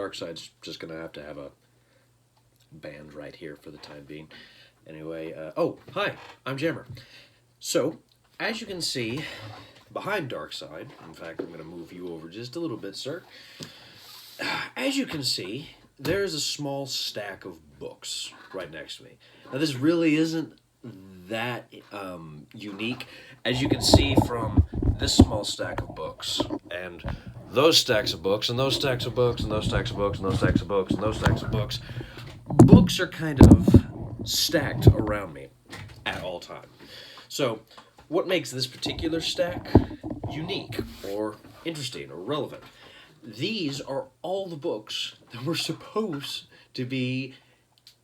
Darkside's just going to have a band right here for the time being. Anyway, oh, hi, I'm Jammer. So, as you can see, behind Darkside, in fact, I'm going to move you over just a little bit, sir. As you can see, there's a small stack of books right next to me. Now, this really isn't that unique. As you can see from this small stack of books, and those stacks of books, and those stacks of books, and those stacks of books, and those stacks of books, and those stacks of books, books are kind of stacked around me at all time. So, what makes this particular stack unique, or interesting, or relevant? These are all the books that were supposed to be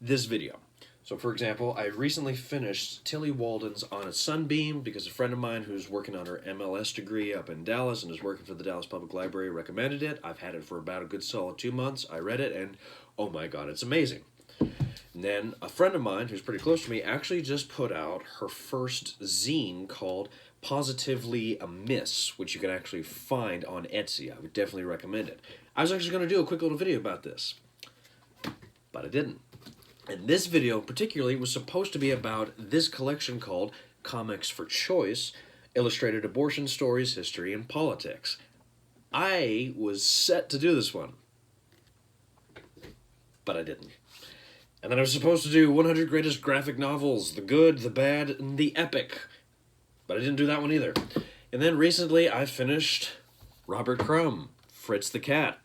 this video. So, for example, I recently finished Tilly Walden's On a Sunbeam because a friend of mine who's working on her MLS degree up in Dallas and is working for the Dallas Public Library recommended it. I've had it for about a good solid 2 months. I read it, and oh my god, it's amazing. And then a friend of mine who's pretty close to me actually just put out her first zine called Positively Amiss, which you can actually find on Etsy. I would definitely recommend it. I was actually going to do a quick little video about this, but I didn't. And this video particularly was supposed to be about this collection called Comics for Choice, Illustrated Abortion Stories, History, and Politics. I was set to do this one, but I didn't. And then I was supposed to do 100 Greatest Graphic Novels, the good, the bad, and the epic. But I didn't do that one either. And then recently I finished Robert Crumb, Fritz the Cat.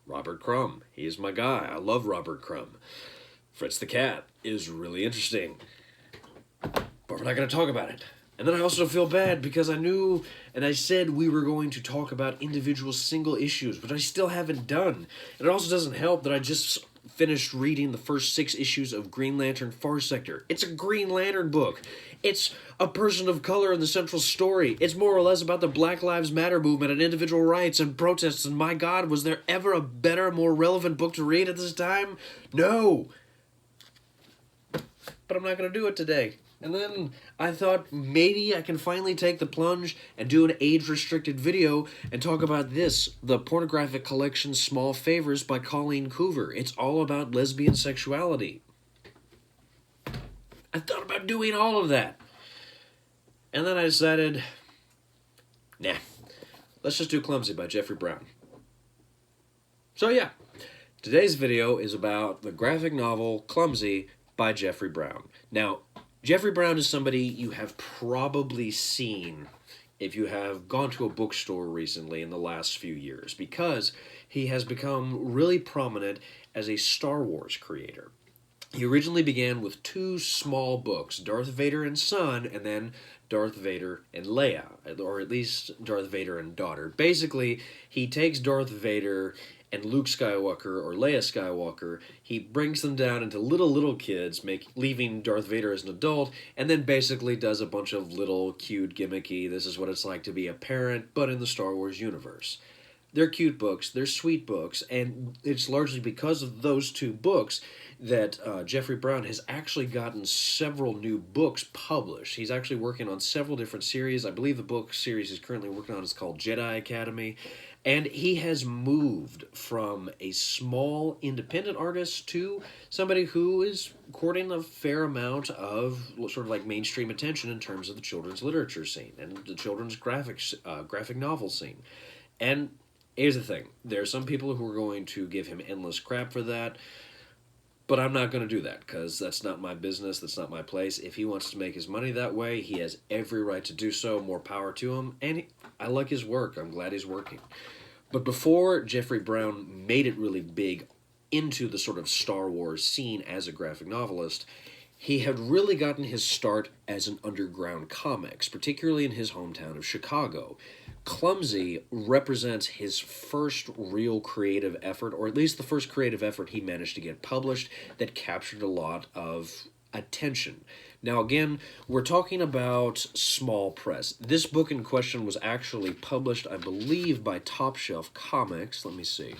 Robert Crumb, he is my guy. I love Robert Crumb. Fritz the Cat is really interesting. But we're not going to talk about it. And then I also feel bad because I knew and I said we were going to talk about individual single issues, which I still haven't done. And it also doesn't help that I just finished reading the first 6 issues of Green Lantern Far Sector. It's a Green Lantern book. It's a person of color in the central story. It's more or less about the Black Lives Matter movement and individual rights and protests. And my God, was there ever a better, more relevant book to read at this time? No. But I'm not going to do it today. And then I thought maybe I can finally take the plunge and do an age-restricted video and talk about this, the pornographic collection Small Favors by Colleen Coover. It's all about lesbian sexuality. I thought about doing all of that. And then I decided, nah, let's just do Clumsy by Jeffrey Brown. So yeah, today's video is about the graphic novel Clumsy by Jeffrey Brown. Now, Jeffrey Brown is somebody you have probably seen if you have gone to a bookstore recently in the last few years, because he has become really prominent as a Star Wars creator. He originally began with 2 small books, Darth Vader and Son, and then Darth Vader and Leia, or at least Darth Vader and Daughter. Basically, he takes Darth Vader and Luke Skywalker or Leia Skywalker, he brings them down into little kids, leaving Darth Vader as an adult, and then basically does a bunch of little cute gimmicky, this is what it's like to be a parent, but in the Star Wars universe. They're cute books, they're sweet books, and it's largely because of those 2 books that Jeffrey Brown has actually gotten several new books published. He's actually working on several different series. I believe the book series he's currently working on is called Jedi Academy. And he has moved from a small independent artist to somebody who is courting a fair amount of sort of like mainstream attention in terms of the children's literature scene and the children's graphic novel scene. And here's the thing. There are some people who are going to give him endless crap for that. But I'm not going to do that because that's not my business. That's not my place. If he wants to make his money that way, he has every right to do so. More power to him. And I like his work. I'm glad he's working. But before Jeffrey Brown made it really big into the sort of Star Wars scene as a graphic novelist, he had really gotten his start as an underground comics, particularly in his hometown of Chicago. Clumsy represents his first real creative effort, or at least the first creative effort he managed to get published that captured a lot of attention. Now again, we're talking about small press. This book in question was actually published, I believe, by Top Shelf Comics. Let me see.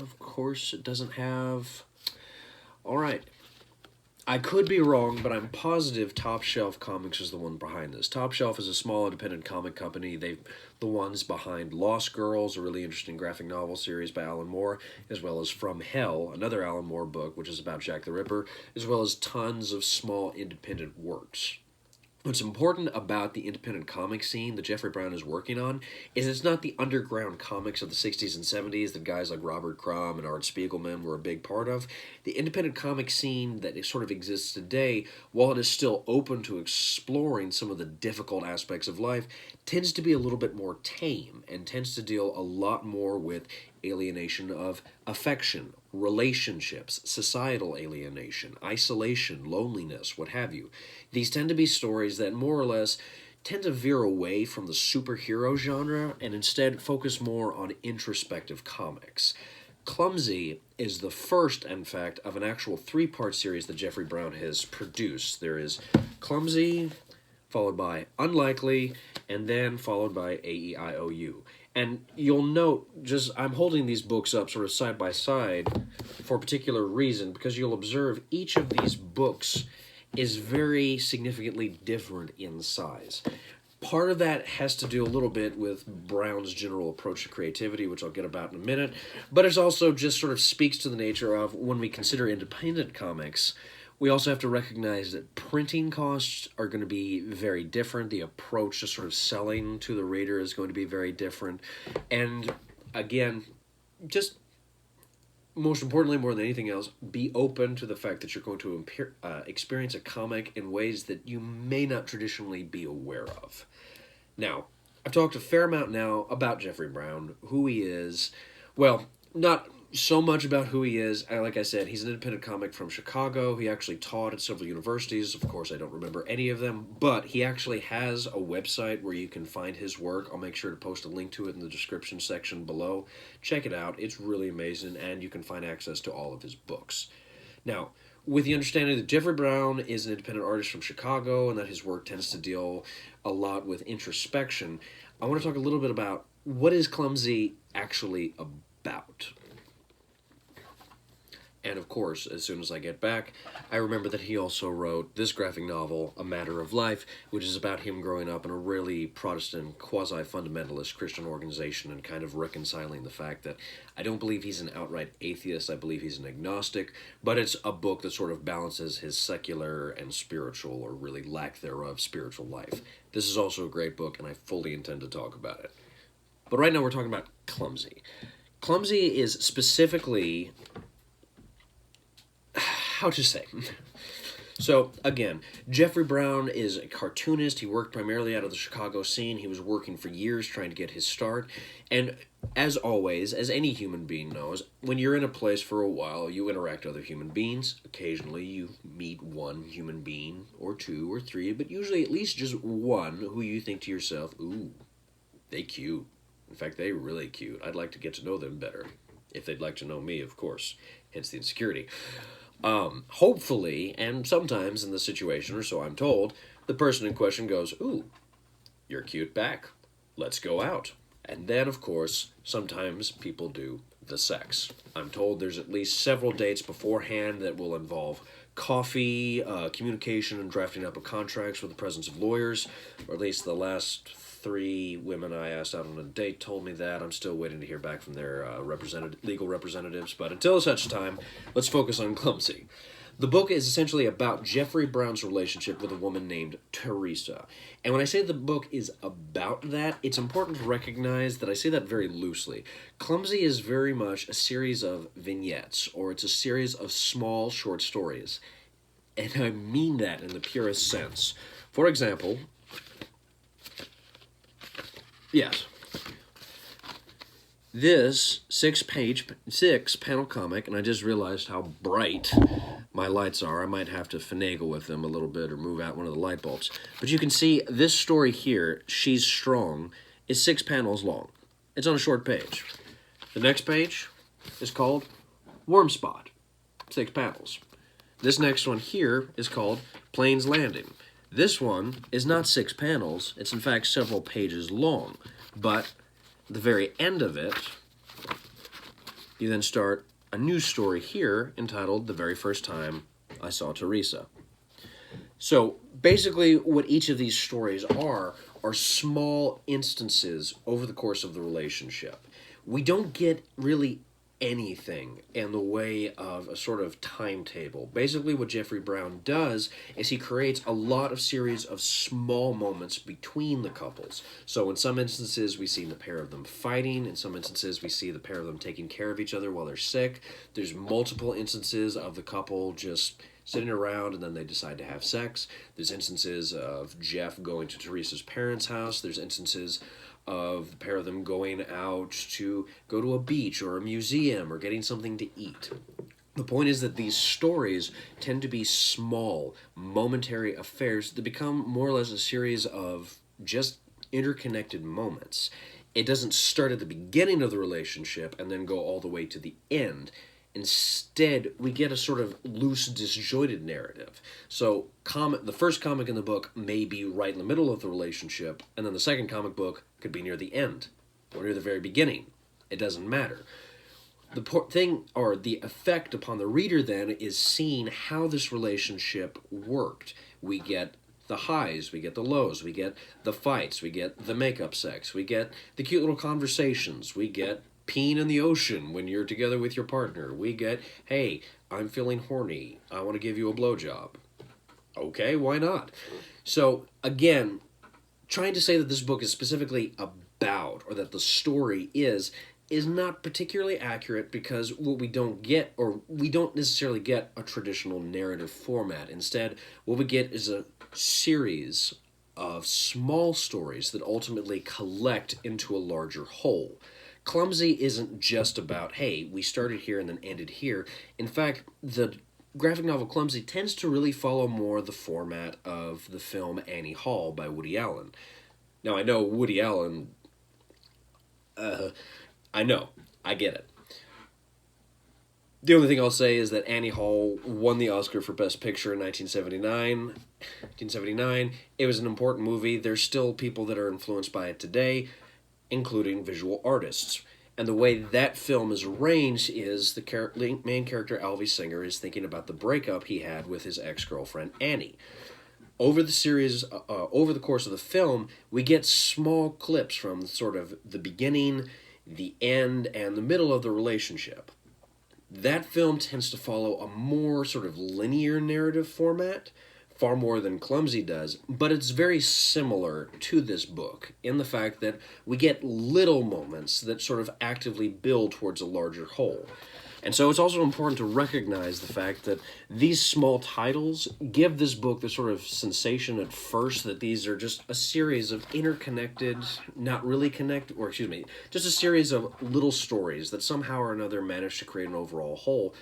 Of course, it doesn't have... All right. I could be wrong, but I'm positive Top Shelf Comics is the one behind this. Top Shelf is a small independent comic company. They're the ones behind Lost Girls, a really interesting graphic novel series by Alan Moore, as well as From Hell, another Alan Moore book, which is about Jack the Ripper, as well as tons of small independent works. What's important about the independent comic scene that Jeffrey Brown is working on is it's not the underground comics of the 60s and 70s that guys like Robert Crumb and Art Spiegelman were a big part of. The independent comic scene that sort of exists today, while it is still open to exploring some of the difficult aspects of life, tends to be a little bit more tame and tends to deal a lot more with alienation of affection, relationships, societal alienation, isolation, loneliness, what have you. These tend to be stories that more or less tend to veer away from the superhero genre and instead focus more on introspective comics. Clumsy is the first, in fact, of an actual three-part series that Jeffrey Brown has produced. There is Clumsy, followed by Unlikely, and then followed by AEIOU. And you'll note, I'm holding these books up sort of side by side for a particular reason, because you'll observe each of these books is very significantly different in size. Part of that has to do a little bit with Brown's general approach to creativity, which I'll get about in a minute, but it also just sort of speaks to the nature of when we consider independent comics, we also have to recognize that printing costs are going to be very different. The approach to sort of selling to the reader is going to be very different. And again, just most importantly, more than anything else, be open to the fact that you're going to experience a comic in ways that you may not traditionally be aware of. Now, I've talked a fair amount now about Jeffrey Brown, who he is. Well, not so much about who he is. Like I said, he's an independent comic from Chicago. He actually taught at several universities. Of course, I don't remember any of them, but he actually has a website where you can find his work. I'll make sure to post a link to it in the description section below. Check it out. It's really amazing, and you can find access to all of his books. Now, with the understanding that Jeffrey Brown is an independent artist from Chicago and that his work tends to deal a lot with introspection, I want to talk a little bit about what is Clumsy actually about. And of course, as soon as I get back, I remember that he also wrote this graphic novel, A Matter of Life, which is about him growing up in a really Protestant, quasi-fundamentalist Christian organization and kind of reconciling the fact that I don't believe he's an outright atheist, I believe he's an agnostic, but it's a book that sort of balances his secular and spiritual, or really lack thereof, spiritual life. This is also a great book, and I fully intend to talk about it. But right now we're talking about Clumsy. Clumsy is specifically... how to say. So, again, Jeffrey Brown is a cartoonist. He worked primarily out of the Chicago scene. He was working for years trying to get his start. And as always, as any human being knows, when you're in a place for a while, you interact with other human beings. Occasionally, you meet one human being, or two, or three, but usually at least just one who you think to yourself, ooh, they cute. In fact, they really cute. I'd like to get to know them better. If they'd like to know me, of course. Hence the insecurity. Hopefully, and sometimes in the situation, or so I'm told, the person in question goes, ooh, you're cute back. Let's go out. And then, of course, sometimes people do the sex. I'm told there's at least several dates beforehand that will involve coffee, communication, and drafting up of contracts with the presence of lawyers, or at least the last 3 women I asked out on a date told me that. I'm still waiting to hear back from their legal representatives, but until such time, let's focus on Clumsy. The book is essentially about Jeffrey Brown's relationship with a woman named Teresa. And when I say the book is about that, it's important to recognize that I say that very loosely. Clumsy is very much a series of vignettes, or it's a series of small short stories. And I mean that in the purest sense. For example, yes, this 6-panel comic, and I just realized how bright my lights are. I might have to finagle with them a little bit or move out one of the light bulbs. But you can see this story here, She's Strong, is 6 panels long. It's on a short page. The next page is called Warm Spot, 6 panels. This next one here is called Plane's Landing. This one is not 6 panels, it's in fact several pages long, but the very end of it, you then start a new story here entitled The Very First Time I saw Teresa. So basically, what each of these stories are small instances over the course of the relationship. We don't get really anything in the way of a sort of timetable. Basically, what Jeffrey Brown does is he creates a lot of series of small moments between the couples. So in some instances, we see the pair of them fighting. In some instances, we see the pair of them taking care of each other while they're sick. There's multiple instances of the couple just sitting around and then they decide to have sex. There's instances of Jeff going to Teresa's parents' house. There's instances of the pair of them going out to go to a beach or a museum or getting something to eat. The point is that these stories tend to be small, momentary affairs that become more or less a series of just interconnected moments. It doesn't start at the beginning of the relationship and then go all the way to the end. Instead, we get a sort of loose, disjointed narrative. So, the first comic in the book may be right in the middle of the relationship, and then the second comic book could be near the end, or near the very beginning. It doesn't matter. The thing, or the effect upon the reader then, is seeing how this relationship worked. We get the highs, we get the lows, we get the fights, we get the makeup sex, we get the cute little conversations, we get peeing in the ocean when you're together with your partner. We get, hey, I'm feeling horny. I want to give you a blowjob. Okay, why not? So, again, trying to say that this book is specifically about, or that the story is not particularly accurate because what we don't get, or we don't necessarily get a traditional narrative format. Instead, what we get is a series of small stories that ultimately collect into a larger whole. Clumsy isn't just about, hey, we started here and then ended here. In fact, the graphic novel Clumsy tends to really follow more the format of the film Annie Hall by Woody Allen. Now, I know Woody Allen, I know, I get it. The only thing I'll say is that Annie Hall won the Oscar for Best Picture in 1979. It was an important movie. There's still people that are influenced by it today, including visual artists. And the way that film is arranged is the main character, Alvy Singer, is thinking about the breakup he had with his ex-girlfriend, Annie. Over the course of the film, we get small clips from sort of the beginning, the end, and the middle of the relationship. That film tends to follow a more sort of linear narrative format, far more than Clumsy does, but it's very similar to this book in the fact that we get little moments that sort of actively build towards a larger whole. And so it's also important to recognize the fact that these small titles give this book the sort of sensation at first that these are just a series of interconnected, not really connected, or excuse me, just a series of little stories that somehow or another manage to create an overall whole.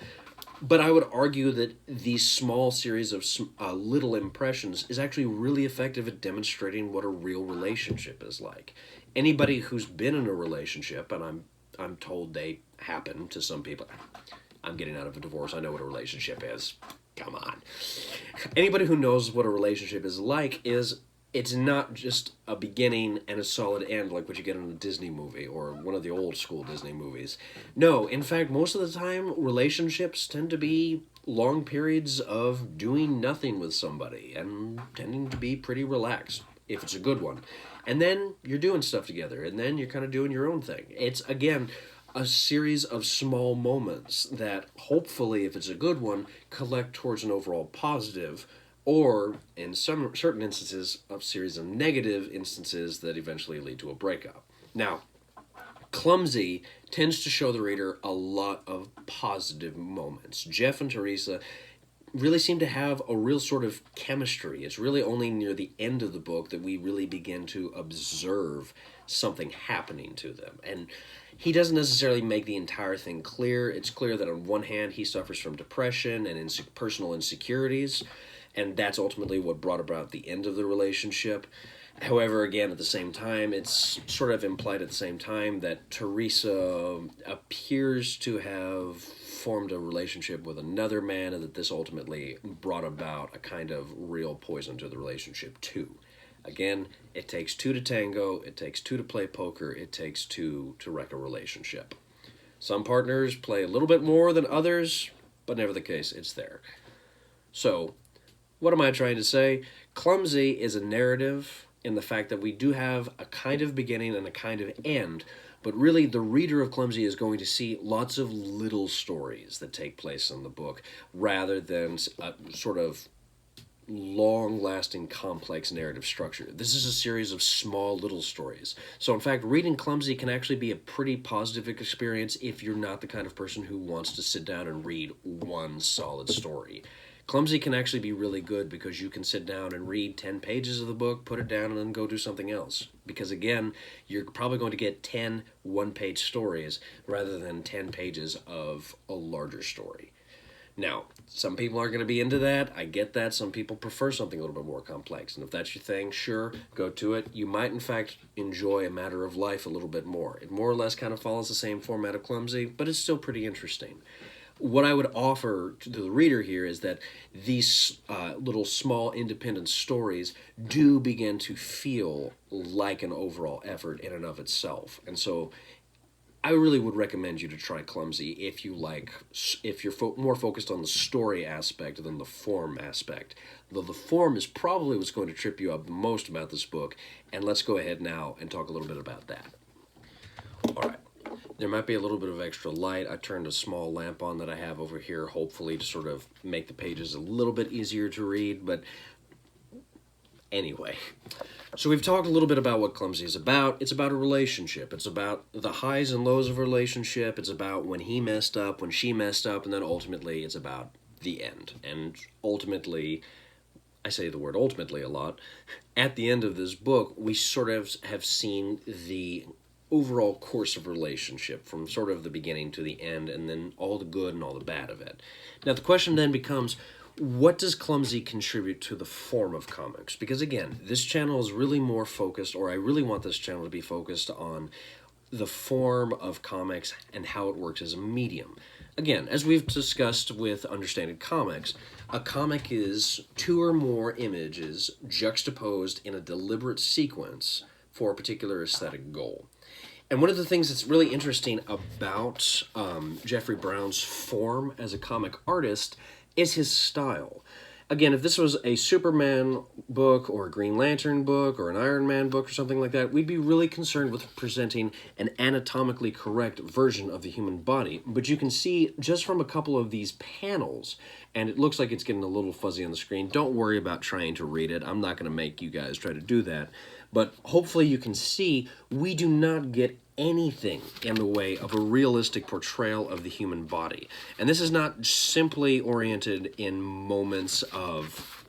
But I would argue that these small series of little impressions is actually really effective at demonstrating what a real relationship is like. Anybody who's been in a relationship, and I'm told they happen to some people. I'm getting out of a divorce. I know what a relationship is. Come on. Anybody who knows what a relationship is like is it's not just a beginning and a solid end like what you get in a Disney movie or one of the old school Disney movies. No, in fact, most of the time, relationships tend to be long periods of doing nothing with somebody and tending to be pretty relaxed, if it's a good one. And then you're doing stuff together, and then you're kind of doing your own thing. It's, again, a series of small moments that, hopefully, if it's a good one, collect towards an overall positive, or in some certain instances, a series of negative instances that eventually lead to a breakup. Now, Clumsy tends to show the reader a lot of positive moments. Jeff and Teresa really seem to have a real sort of chemistry. It's really only near the end of the book that we really begin to observe something happening to them. And he doesn't necessarily make the entire thing clear. It's clear that on one hand, he suffers from depression and personal insecurities, and that's ultimately what brought about the end of the relationship. However, again, at the same time, it's sort of implied at the same time that Teresa appears to have formed a relationship with another man, and that this ultimately brought about a kind of real poison to the relationship, too. Again, it takes two to tango, it takes two to play poker, it takes two to wreck a relationship. Some partners play a little bit more than others, but never the case, it's there. So, what am I trying to say? Clumsy is a narrative in the fact that we do have a kind of beginning and a kind of end, but really the reader of Clumsy is going to see lots of little stories that take place in the book rather than a sort of long-lasting complex narrative structure. This is a series of small little stories. So in fact, reading Clumsy can actually be a pretty positive experience if you're not the kind of person who wants to sit down and read one solid story. Clumsy can actually be really good because you can sit down and read 10 pages of the book, put it down, and then go do something else. Because again, you're probably going to get 10 one-page stories rather than 10 pages of a larger story. Now, some people aren't going to be into that. I get that. Some people prefer something a little bit more complex. And if that's your thing, sure, go to it. You might, in fact, enjoy A Matter of Life a little bit more. It more or less kind of follows the same format of Clumsy, but it's still pretty interesting. What I would offer to the reader here is that these little small independent stories do begin to feel like an overall effort in and of itself. And so I really would recommend you to try Clumsy if you're more focused on the story aspect than the form aspect. Though the form is probably what's going to trip you up the most about this book, and let's go ahead now and talk a little bit about that. All right. There might be a little bit of extra light. I turned a small lamp on that I have over here, hopefully to sort of make the pages a little bit easier to read, but anyway. So we've talked a little bit about what Clumsy is about. It's about a relationship. It's about the highs and lows of a relationship. It's about when he messed up, when she messed up, and then ultimately it's about the end. And ultimately, I say the word ultimately a lot, at the end of this book, we sort of have seen the overall course of relationship from sort of the beginning to the end, and then all the good and all the bad of it. Now the question then becomes, what does Clumsy contribute to the form of comics? Because again, this channel is really more focused, or I really want this channel to be focused on the form of comics and how it works as a medium. Again, as we've discussed with Understanding Comics, a comic is 2 or more images juxtaposed in a deliberate sequence for a particular aesthetic goal. And one of the things that's really interesting about Jeffrey Brown's form as a comic artist is his style. Again, if this was a Superman book or a Green Lantern book or an Iron Man book or something like that, we'd be really concerned with presenting an anatomically correct version of the human body. But you can see just from a couple of these panels, and it looks like it's getting a little fuzzy on the screen. Don't worry about trying to read it. I'm not going to make you guys try to do that. But hopefully you can see we do not get anything in the way of a realistic portrayal of the human body. And this is not simply oriented in moments of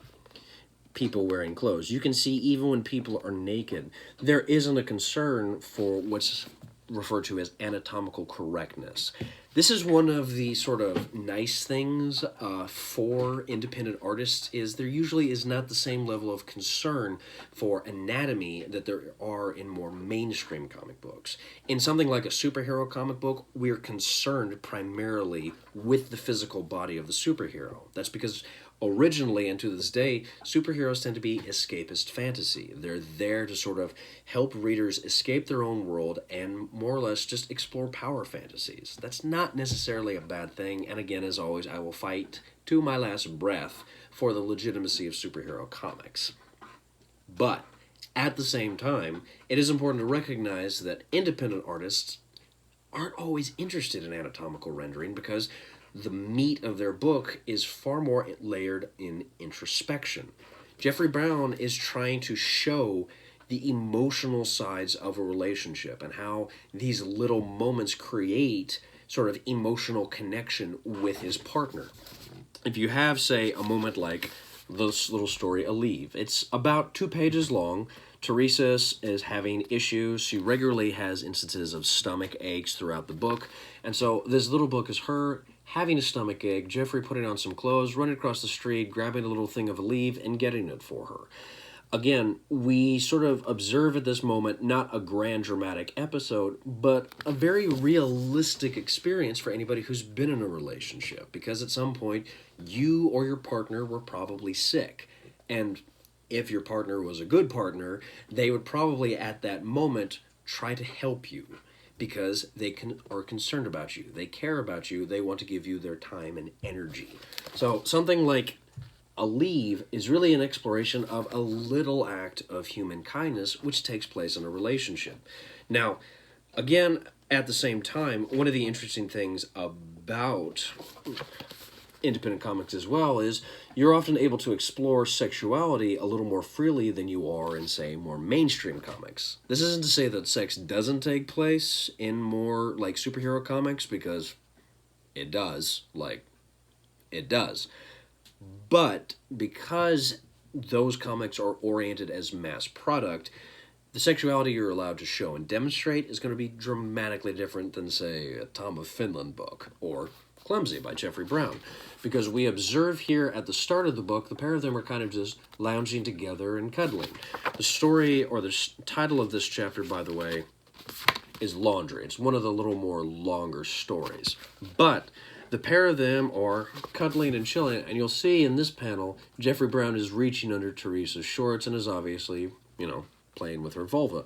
people wearing clothes. You can see even when people are naked, there isn't a concern for what's referred to as anatomical correctness. This is one of the sort of nice things for independent artists is there usually is not the same level of concern for anatomy that there are in more mainstream comic books. In something like a superhero comic book, we're concerned primarily with the physical body of the superhero. That's because originally and to this day, superheroes tend to be escapist fantasy. They're there to sort of help readers escape their own world and more or less just explore power fantasies. That's not necessarily a bad thing, and again, as always, I will fight to my last breath for the legitimacy of superhero comics. But at the same time, it is important to recognize that independent artists aren't always interested in anatomical rendering because the meat of their book is far more layered in introspection. Jeffrey Brown is trying to show the emotional sides of a relationship and how these little moments create sort of emotional connection with his partner. If you have, say, a moment like this little story, A Leave, it's about 2 pages long. Teresa is having issues. She regularly has instances of stomach aches throughout the book. And so this little book is her having a stomach ache, Jeffrey putting on some clothes, running across the street, grabbing a little thing of Aleve, and getting it for her. Again, we sort of observe at this moment not a grand dramatic episode, but a very realistic experience for anybody who's been in a relationship, because at some point, you or your partner were probably sick. And if your partner was a good partner, they would probably at that moment try to help you, because they are concerned about you. They care about you. They want to give you their time and energy. So something like A leave is really an exploration of a little act of human kindness which takes place in a relationship. Now, again, at the same time, one of the interesting things about independent comics as well is you're often able to explore sexuality a little more freely than you are in, say, more mainstream comics. This isn't to say that sex doesn't take place in more, like, superhero comics, because it does. Like, it does. But because those comics are oriented as mass product, the sexuality you're allowed to show and demonstrate is going to be dramatically different than, say, a Tom of Finland book or Clumsy by Jeffrey Brown. Because we observe here at the start of the book, the pair of them are kind of just lounging together and cuddling. The story, or the title of this chapter, by the way, is Laundry. It's one of the little more longer stories. But the pair of them are cuddling and chilling, and you'll see in this panel, Jeffrey Brown is reaching under Teresa's shorts and is obviously, playing with her vulva.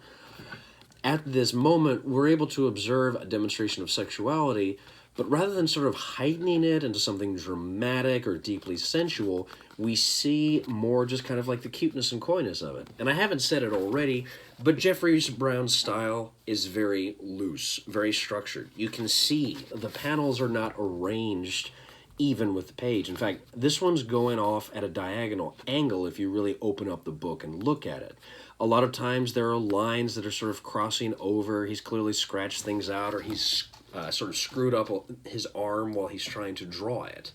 At this moment, we're able to observe a demonstration of sexuality, but rather than sort of heightening it into something dramatic or deeply sensual, we see more just kind of like the cuteness and coyness of it. And I haven't said it already, but Jeffrey Brown's style is very loose, very structured. You can see the panels are not arranged even with the page. In fact, this one's going off at a diagonal angle if you really open up the book and look at it. A lot of times there are lines that are sort of crossing over. He's clearly scratched things out, or he's sort of screwed up his arm while he's trying to draw it.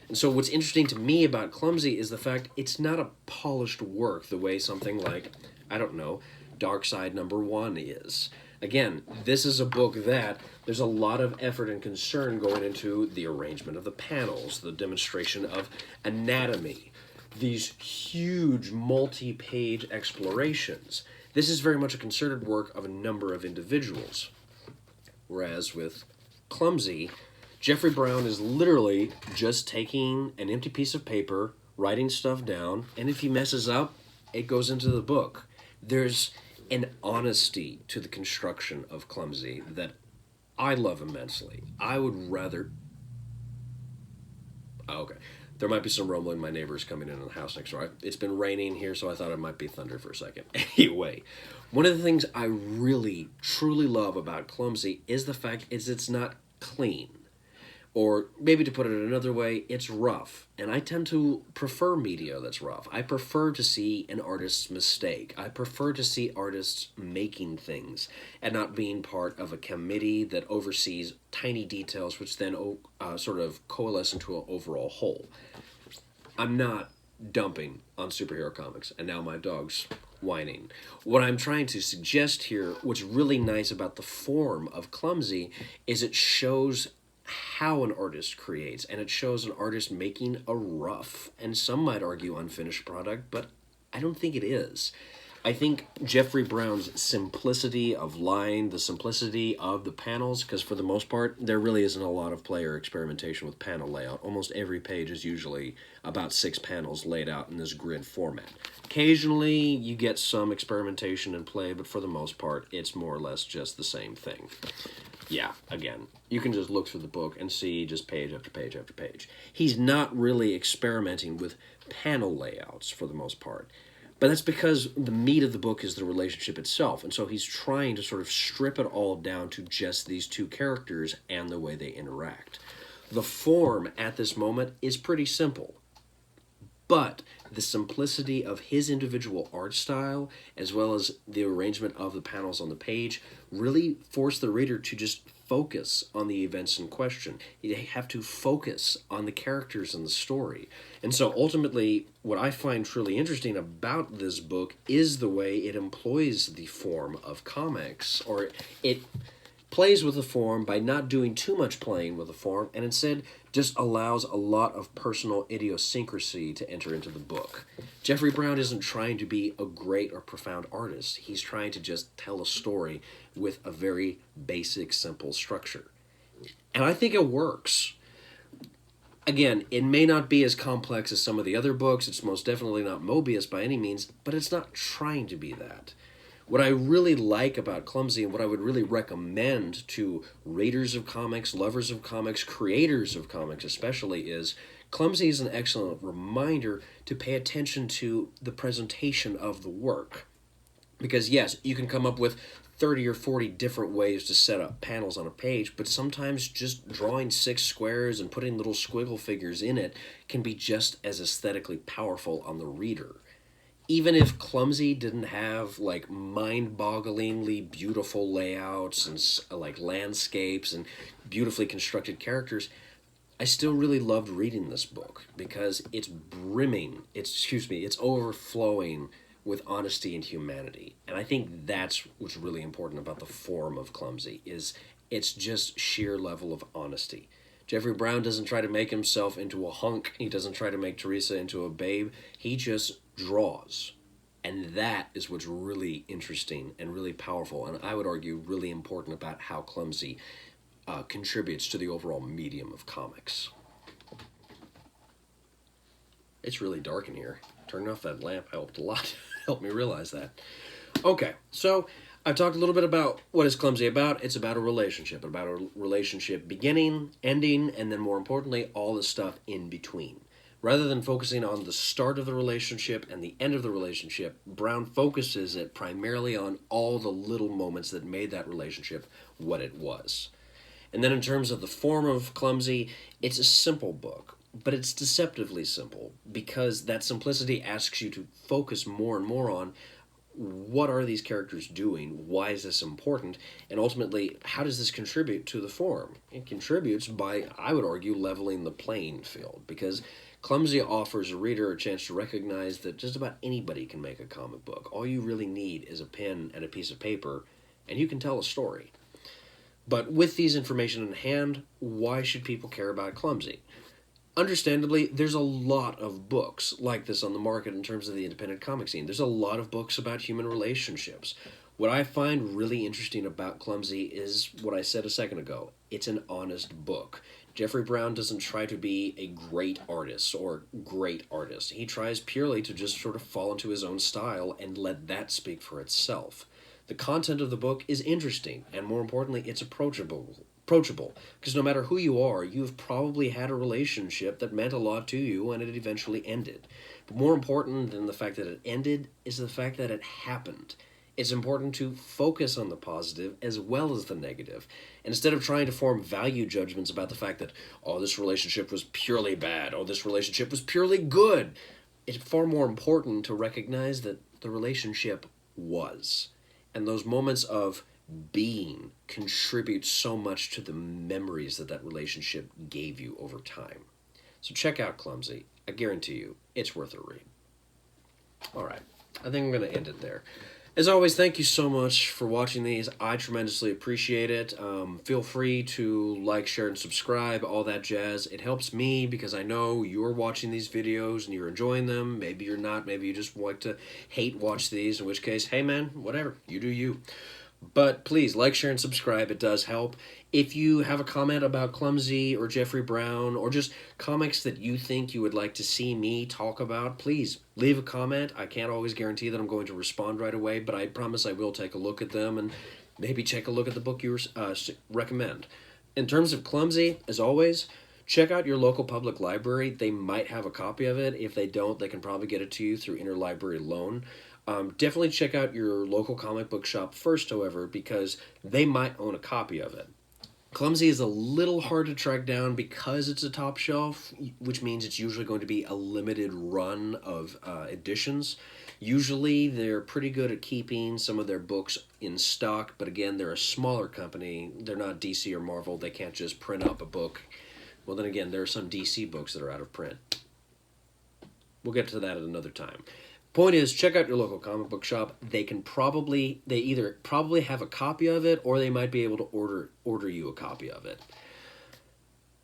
And so what's interesting to me about Clumsy is the fact it's not a polished work the way something like, I don't know, Dark Side #1 is. Again, this is a book that there's a lot of effort and concern going into the arrangement of the panels, the demonstration of anatomy, these huge multi-page explorations. This is very much a concerted work of a number of individuals. Whereas with Clumsy, Jeffrey Brown is literally just taking an empty piece of paper, writing stuff down, and if he messes up, it goes into the book. There's an honesty to the construction of Clumsy that I love immensely. I would rather... Oh, okay. There might be some rumbling. My neighbor's coming in the house next door. It's been raining here, so I thought it might be thunder for a second. Anyway, one of the things I really, truly love about Clumsy is the fact it's not clean. Or maybe to put it another way, it's rough. And I tend to prefer media that's rough. I prefer to see an artist's mistake. I prefer to see artists making things and not being part of a committee that oversees tiny details which then sort of coalesce into an overall whole. I'm not dumping on superhero comics, and now my dog's whining. What I'm trying to suggest here, what's really nice about the form of Clumsy, is it shows how an artist creates, and it shows an artist making a rough, and some might argue unfinished product, but I don't think it is. I think Jeffrey Brown's simplicity of line, the simplicity of the panels, because for the most part, there really isn't a lot of player experimentation with panel layout. Almost every page is usually about 6 panels laid out in this grid format. Occasionally, you get some experimentation and play, but for the most part, it's more or less just the same thing. Yeah, again, you can just look through the book and see just page after page after page. He's not really experimenting with panel layouts for the most part. But that's because the meat of the book is the relationship itself, and so he's trying to sort of strip it all down to just these two characters and the way they interact. The form at this moment is pretty simple, but the simplicity of his individual art style, as well as the arrangement of the panels on the page, really force the reader to just focus on the events in question. You have to focus on the characters and the story. And so ultimately, what I find truly interesting about this book is the way it employs the form of comics, or it plays with the form by not doing too much playing with the form, and instead just allows a lot of personal idiosyncrasy to enter into the book. Jeffrey Brown isn't trying to be a great or profound artist. He's trying to just tell a story with a very basic, simple structure. And I think it works. Again, it may not be as complex as some of the other books. It's most definitely not Mobius by any means, but it's not trying to be that. What I really like about Clumsy, and what I would really recommend to readers of comics, lovers of comics, creators of comics especially, is Clumsy is an excellent reminder to pay attention to the presentation of the work. Because yes, you can come up with 30 or 40 different ways to set up panels on a page, but sometimes just drawing 6 squares and putting little squiggle figures in it can be just as aesthetically powerful on the reader. Even if Clumsy didn't have like mind-bogglingly beautiful layouts and like landscapes and beautifully constructed characters, I still really loved reading this book because it's it's overflowing with honesty and humanity. And I think that's what's really important about the form of Clumsy is it's just sheer level of honesty. Jeffrey Brown doesn't try to make himself into a hunk. He doesn't try to make Teresa into a babe. He just draws. And that is what's really interesting and really powerful, and I would argue really important about how Clumsy contributes to the overall medium of comics. It's really dark in here. Turning off that lamp helped a lot. Helped me realize that. Okay, so I've talked a little bit about what is Clumsy about. It's about a relationship beginning, ending, and then more importantly, all the stuff in between. Rather than focusing on the start of the relationship and the end of the relationship, Brown focuses it primarily on all the little moments that made that relationship what it was. And then in terms of the form of Clumsy, it's a simple book, but it's deceptively simple because that simplicity asks you to focus more and more on what are these characters doing, why is this important, and ultimately, how does this contribute to the form? It contributes by, I would argue, leveling the playing field, because Clumsy offers a reader a chance to recognize that just about anybody can make a comic book. All you really need is a pen and a piece of paper, and you can tell a story. But with these information in hand, why should people care about Clumsy? Understandably, there's a lot of books like this on the market in terms of the independent comic scene. There's a lot of books about human relationships. What I find really interesting about Clumsy is what I said a second ago. It's an honest book. Jeffrey Brown doesn't try to be a great artist or great artist. He tries purely to just sort of fall into his own style and let that speak for itself. The content of the book is interesting, and more importantly, it's approachable, because no matter who you are, you've probably had a relationship that meant a lot to you and it eventually ended. But more important than the fact that it ended is the fact that it happened. It's important to focus on the positive as well as the negative. And instead of trying to form value judgments about the fact that, oh, this relationship was purely bad, oh, this relationship was purely good, it's far more important to recognize that the relationship was. And those moments of being contribute so much to the memories that that relationship gave you over time. So check out Clumsy. I guarantee you, it's worth a read. All right, I think I'm going to end it there. As always, thank you so much for watching these. I tremendously appreciate it. Feel free to like, share, and subscribe, all that jazz. It helps me because I know you're watching these videos and you're enjoying them. Maybe you're not. Maybe you just like to hate watch these, in which case, hey man, whatever. You do you. But please, like, share, and subscribe. It does help. If you have a comment about Clumsy or Jeffrey Brown or just comics that you think you would like to see me talk about, please leave a comment. I can't always guarantee that I'm going to respond right away, but I promise I will take a look at them and maybe take a look at the book you recommend. In terms of Clumsy, as always, check out your local public library. They might have a copy of it. If they don't, they can probably get it to you through interlibrary loan. Definitely check out your local comic book shop first, however, because they might own a copy of it. Clumsy is a little hard to track down because it's a top shelf, which means it's usually going to be a limited run of editions. Usually they're pretty good at keeping some of their books in stock, but again, they're a smaller company. They're not DC or Marvel. They can't just print up a book. Well, then again, there are some DC books that are out of print. We'll get to that at another time. Point is, check out your local comic book shop. They either probably have a copy of it, or they might be able to order you a copy of it.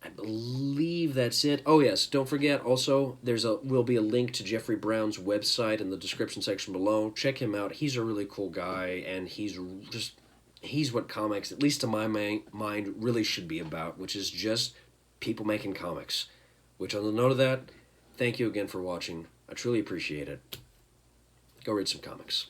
I believe that's it. Oh yes, don't forget also will be a link to Jeffrey Brown's website in the description section below. Check him out. He's a really cool guy, and he's what comics, at least to my mind, really should be about, which is just people making comics. Which on the note of that, thank you again for watching. I truly appreciate it. Go read some comics.